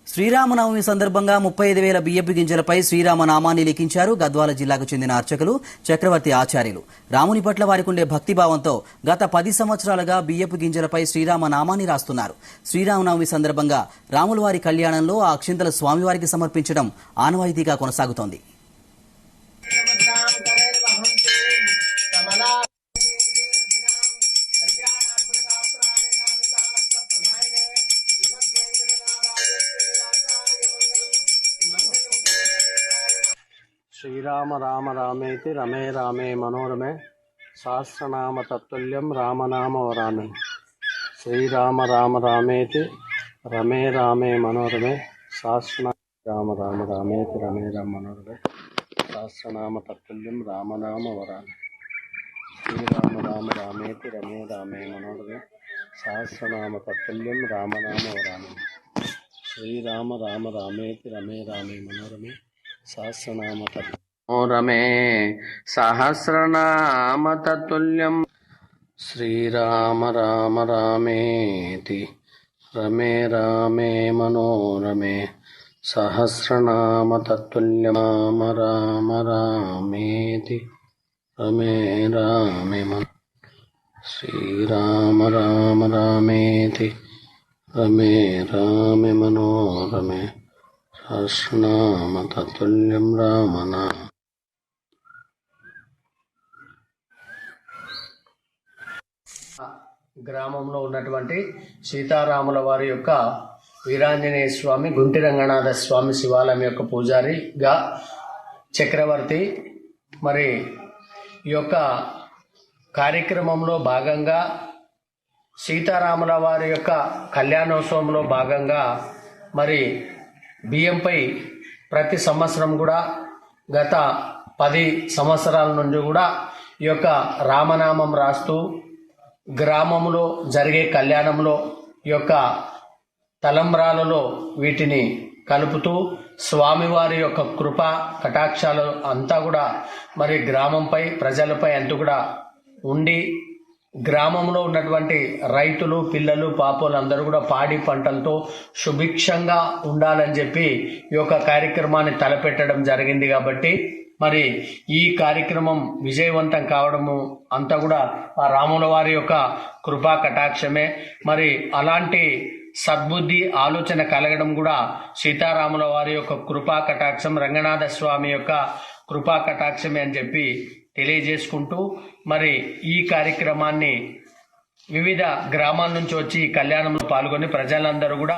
శ్రీరామనవమి సందర్భంగా 35,000 బియ్యపు గింజలపై శ్రీరామనామాన్ని లిఖించారు గద్వాల జిల్లాకు చెందిన అర్చకులు చక్రవర్తి ఆచార్యులు. రాముని పట్ల వారికుండే భక్తిభావంతో గత 10 సంవత్సరాలుగా బియ్యపు గింజలపై శ్రీరామనామాన్ని రాస్తున్నారు. శ్రీరామనవమి సందర్భంగా రాముల వారి కళ్యాణంలో ఆ అక్షింతలు స్వామివారికి సమర్పించడం ఆనవాయితీగా కొనసాగుతోంది. శ్రీరామ రామ రామేతి రమే రామే మనోరమే సహస్రనామ తత్తుల్యం రామనామ వరామే. శ్రీరామ రామ రామేతి రమే రామే మనోరమే సహస్రనామ రామ రామ రామేతి రమే రామ మనోరమే సహస్రనామ తత్తుల్యం రామనామ వరామే. శ్రీరామ రామ రామేతి రమే రామే మనోరమే సహస్రనామ తత్తుల్యం రామనామ వరామే. శ్రీరామ రామ రామేతి రమే రామే మనోరమే సహస్రనామ రమే సహస్రనామ తత్తుల్యం. శ్రీరామ రామ రామేతి రమే రామే మనోరమే సహస్రనామ తత్తుల్యం. రామ రామ రామేతి రమే రామే శ్రీరామ రామ రామేతి రమే రామే మనోరమే సహస్రనామ తత్తుల్యం రామనా. గ్రామంలో ఉన్నటువంటి సీతారాముల వారి యొక్క వీరాంజనేయ స్వామి, గుంటి రంగనాథ స్వామి శివాలయం యొక్క పూజారిగా చక్రవర్తి మరి ఈ యొక్క కార్యక్రమంలో భాగంగా సీతారాముల వారి యొక్క కళ్యాణోత్సవంలో భాగంగా మరి బియ్యంపై ప్రతి సంవత్సరం కూడా గత 10 సంవత్సరాల నుండి కూడా ఈ యొక్క రామనామం రాస్తూ గ్రామంలో జరిగే కళ్యాణంలో ఈ యొక్క తలంబ్రాలలో వీటిని కలుపుతూ స్వామివారి యొక్క కృప కటాక్షాలు అంతా కూడా మరి గ్రామంపై ప్రజలపై అంతా కూడా ఉండి గ్రామంలో ఉన్నటువంటి రైతులు, పిల్లలు, పాపలు అందరూ కూడా పాడి పంటలతో సుభిక్షంగా ఉండాలని చెప్పి ఈ యొక్క కార్యక్రమాన్ని తలపెట్టడం జరిగింది. కాబట్టి మరి ఈ కార్యక్రమం విజయవంతం కావడము అంతా కూడా ఆ రాముల వారి యొక్క కృపా కటాక్షమే. మరి అలాంటి సద్బుద్ధి ఆలోచన కలగడం కూడా సీతారాముల వారి యొక్క కృపా కటాక్షం, రంగనాథ స్వామి యొక్క కృపా కటాక్షమే అని చెప్పి తెలియజేసుకుంటూ మరి ఈ కార్యక్రమాన్ని వివిధ గ్రామాల నుంచి వచ్చి కళ్యాణంలో పాల్గొని ప్రజలందరూ కూడా